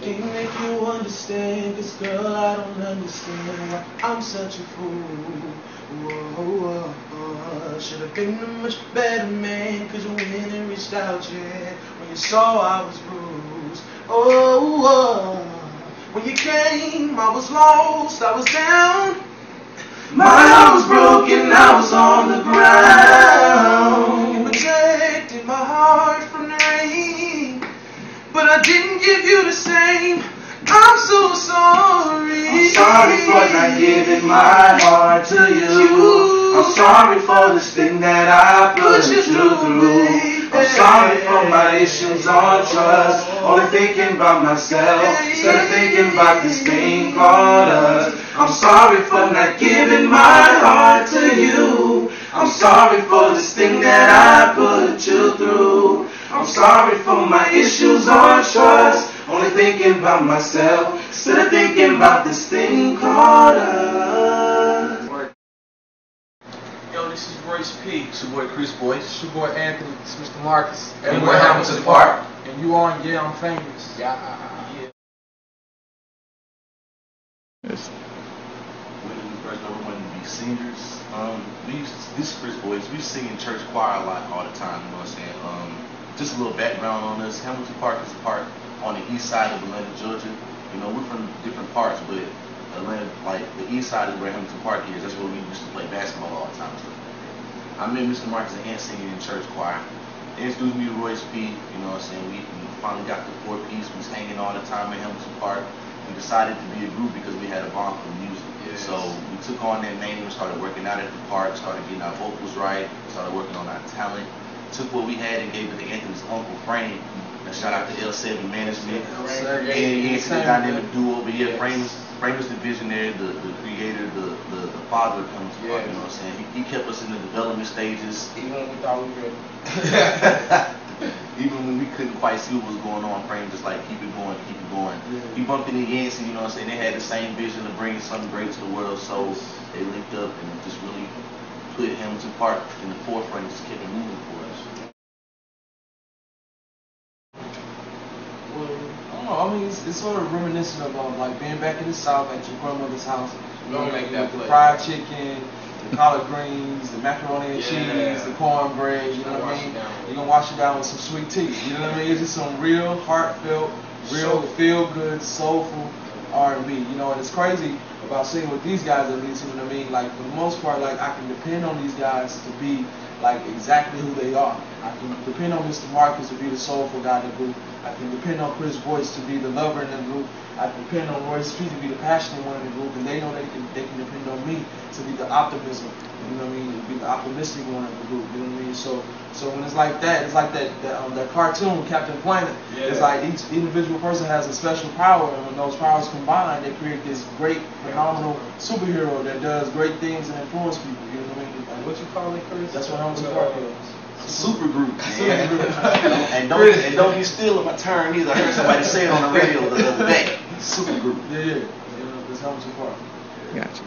Can't make you understand, 'cause girl, I don't understand why I'm such a fool. Whoa, should have been a much better man, 'cause when it reached out, yeah, when you saw I was bruised. When you came, I was lost, I was down. My heart was broken, I was on the ground. You protected my heart from the rain, but I didn't give you the same. I'm so sorry. I'm sorry for not giving my heart to you. I'm sorry for this thing that I put you through. I'm sorry for my issues on trust, only thinking about myself instead of thinking about this thing called us. I'm sorry for not giving my heart to you. I'm sorry for this thing that I put you through. I'm sorry for my issues on trust, only thinking about myself instead of thinking about this thing called us. Yo, this is Royce P. It's your boy Chris Boyce. It's your boy Anthony. It's Mr. Marcus. And we're Hamilton Park. And you on Yeah, I'm Famous. Yeah. Yes. When we first know we wanted to be singers, this is Chris Boyce. We sing in church choir a lot all the time, you know what I'm saying? Just a little background on us. Hamilton Park is a park on the east side of Atlanta, Georgia. You know, we're from different parts, but Atlanta, like the east side is where Hamilton Park is. That's where we used to play basketball all the time. I met Mr. Marcus and singing in church choir. They introduced me to Royce P. You know what I'm saying? We finally got the 4-piece. We was hanging all the time at Hamilton Park. We decided to be a group because we had a bond for music. Yes. So we took on that name and started working out at the park, started getting our vocals right, started working on our talent. Took what we had and gave it to Anthony's uncle, Frame. And shout out to L7 Management. He the dynamic duo, but yeah, Frame is the visionary, the creator, the father of Hamilton Park, you know what I'm saying? He kept us in the development stages. Even when we thought we were Even when we couldn't quite see what was going on, Frame just like keep it going, keep it going. We bumped into Yancey, you know what I'm saying? They had the same vision of bringing something great to the world, so they linked up and just really put Hamilton Park in the forefront and just kept it moving for us. Well, I don't know. I mean, it's sort of reminiscent of like being back in the South at your grandmother's house. Don't make that the play. fried chicken, the collard greens, the macaroni and cheese, the cornbread. You know what I mean? You're gonna wash it down with some sweet tea. You know what I mean? It's just some real heartfelt, real feel-good, soulful R&B. You know, and it's crazy about singing with these guys at least. You know what I mean? Like for the most part, like I can depend on these guys to be like exactly who they are. I can depend on Mr. Marcus to be the soulful guy in the group. I can depend on Chris Boyce to be the lover in the group. I can depend on Royce P to be the passionate one in the group, and they know they can depend on me to be the optimism. You know what I mean? To be the optimistic one in the group. You know what I mean? So when it's like that, it's like that cartoon Captain Planet. Yeah. It's like each individual person has a special power, and when those powers combine, they create this great, phenomenal superhero that does great things and influence people. You know what I mean? Like, what you call it, Chris? That's what Hamilton Park is. Super group. and don't be stealing my term either. I heard somebody say it on the radio the other day. Super group. Yeah. It's Hamilton Park. Gotcha.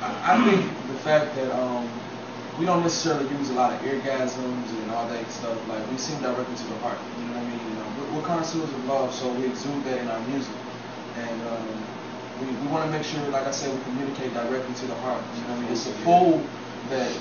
I think the fact that we don't necessarily use a lot of orgasms and all that stuff. Like we sing directly to the heart. You know what I mean? You know, we're connoisseurs of love, so we exude that in our music. And we want to make sure, like I said, we communicate directly to the heart. You know what I mean? It's a fool that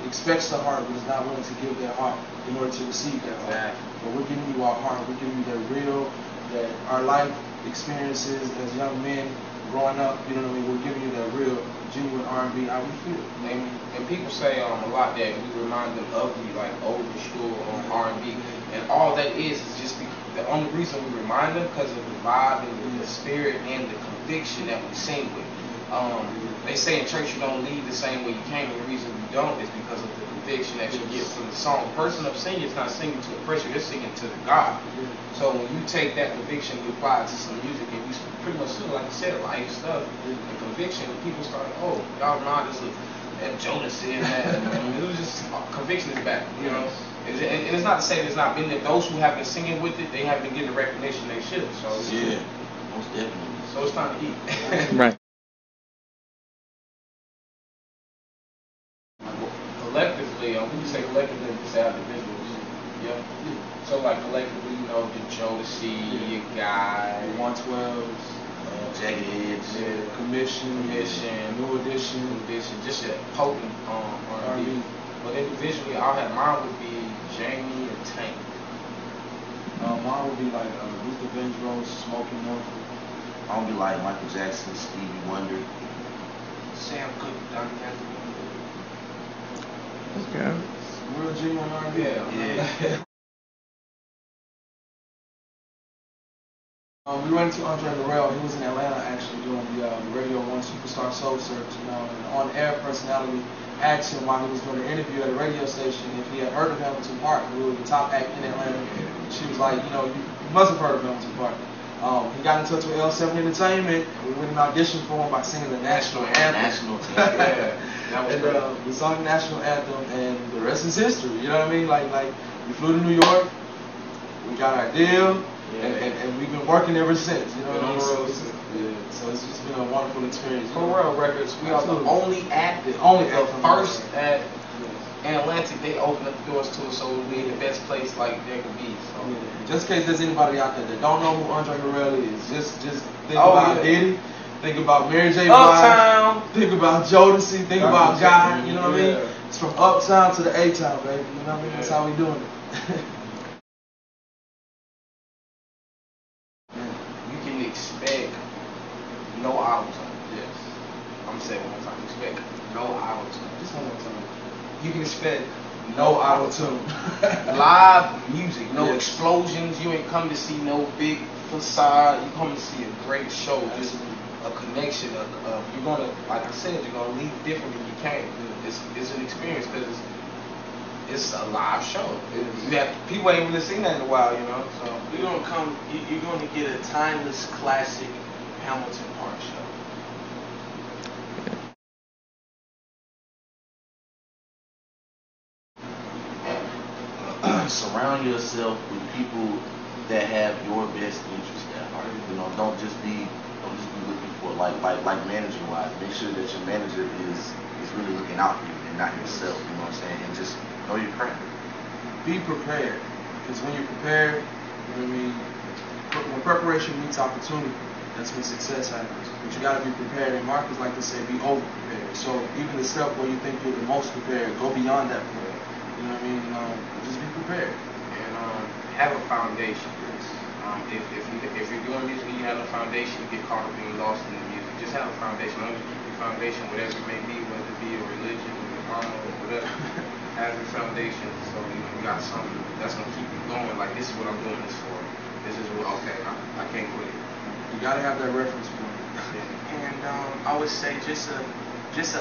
expects the heart but is not willing to give their heart in order to receive that heart. But we're giving you our heart. We're giving you that real, that our life experiences as young men growing up. You know what I mean? We're giving you that real, genuine R&B, how we feel. And people say a lot that we remind them of the like old school R&B, and all that is just the only reason we remind them because of the vibe and the spirit and the conviction that we sing with. They say in church you don't leave the same way you came, and the reason you don't is because of the conviction that you get from the song. The person up singing is not singing to impress you, they're singing to the God. So when you take that conviction and you apply it to some music and you pretty much feel like you said, life stuff and conviction, and people start, oh, y'all remind us of that Jonas said that. I mean, it was just conviction is back, you know. And it's not to say there's not been there. Those who have been singing with it, they haven't been getting the recognition they should. So yeah, most definitely. So it's time to eat. Right. Collectively, when you say collectively, you say individuals. Yeah. So like collectively, you know, the Jodeci, your guy, The 112s, Jagged Edge, Commission, New Edition, just a potent R&B. But individually, I'll have mine would be Jamie and Tank. Mine would be like Luther Vandross, Smokey Norfolk. I'll be like Michael Jackson, Stevie Wonder, Sam Cooke, Donny Hathaway. Okay. Real genuine R&B. Yeah. We ran into Andre Morel. He was in Atlanta actually doing the Radio 1 Superstar Soul Search, you know, and on-air personality asked him while he was doing an interview at a radio station if he had heard of Hamilton Park, who was the top act in Atlanta. She was like, you know, you must have heard of Hamilton Park. He got in touch with L7 Entertainment. We went and auditioned for him by singing the national anthem. Yeah, that was great. We sung the national anthem, and the rest is history. You know what I mean? Like we flew to New York, we got our deal. And we've been working ever since, you know what I mean? So it's just been a wonderful experience. For Real Records, we are the only act, the first act in Atlantic. They opened up the doors to us, so we're the best place like there could be. So. Yeah. Just in case there's anybody out there that don't know who Andre Morel is, just think about Diddy, think about Mary J. Uptown, think about Jodeci, think about Guy, you know what I mean? It's from Uptown to the A-Town, baby, you know what I mean? That's how we doing it. Expect no auto-tune. Yes. I'm saying one more time. Expect no auto-tune. Just one more time. You can expect no auto-tune. Live music, no explosions. You ain't come to see no big facade. You come to see a great show. Just a connection. You're gonna, like I said, you're gonna leave different than you came. It's an experience because it's a live show. People ain't really seen that in a while, you know. So You're gonna get a timeless classic Hamilton Park show. Surround yourself with people that have your best interest at heart. You know, don't just be looking for like manager wise. Make sure that your manager is really looking out for you and not yourself. You know what I'm saying? And just know your craft. Be prepared, because when you're prepared, you know what I mean. When preparation meets opportunity, that's when success happens. But you got to be prepared. And Marcus like to say, be over prepared. So even the step where you think you're the most prepared, go beyond that point. You know what I mean? Just be prepared and have a foundation. If you're doing music and you have a foundation, you get caught up being lost in the music. Just have a foundation. Long as you keep your foundation, whatever it may be, whether it be a religion, or mama, or whatever, have your foundation. So you got something that's gonna keep you going. Like, this is what I'm doing this for. This is what I can't quit it. You gotta have that reference point. And I would say just a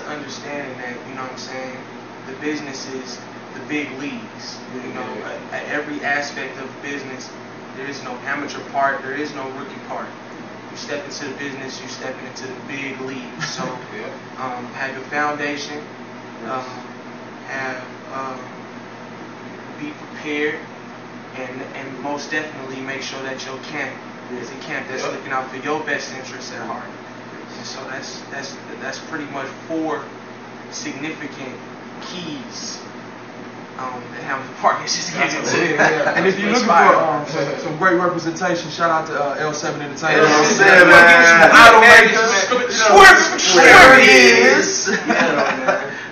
understanding that, you know what I'm saying, the business is the big leagues. You know, at every aspect of business, there is no amateur part, there is no rookie part. You step into the business, you stepping into the big leagues. So have your foundation, be prepared, and most definitely make sure that your camp is a camp that's looking out for your best interests at heart. And so that's pretty much 4 significant keys that Hamilton Park is just getting to. And if you're looking for some great representation, shout out to L7 Entertainment. Swear it is.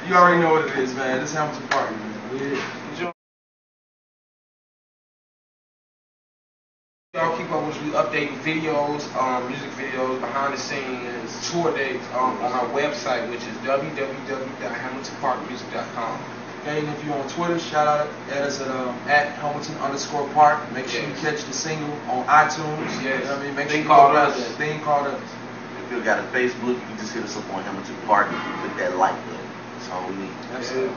You already know what it is, man. This is Hamilton Park, man. Y'all keep up with we update videos, music videos, behind the scenes, tour dates on our website, which is www.hamiltonparkmusic.com. Okay, and if you're on Twitter, shout out at us at Hamilton_Park. Make sure you catch the single on iTunes. Yes. You know what I mean? Make sure Thing you Called go Us. that thing called us. If you got a Facebook, you can just hit us up on Hamilton Park and click that like button. That's all we need. Absolutely.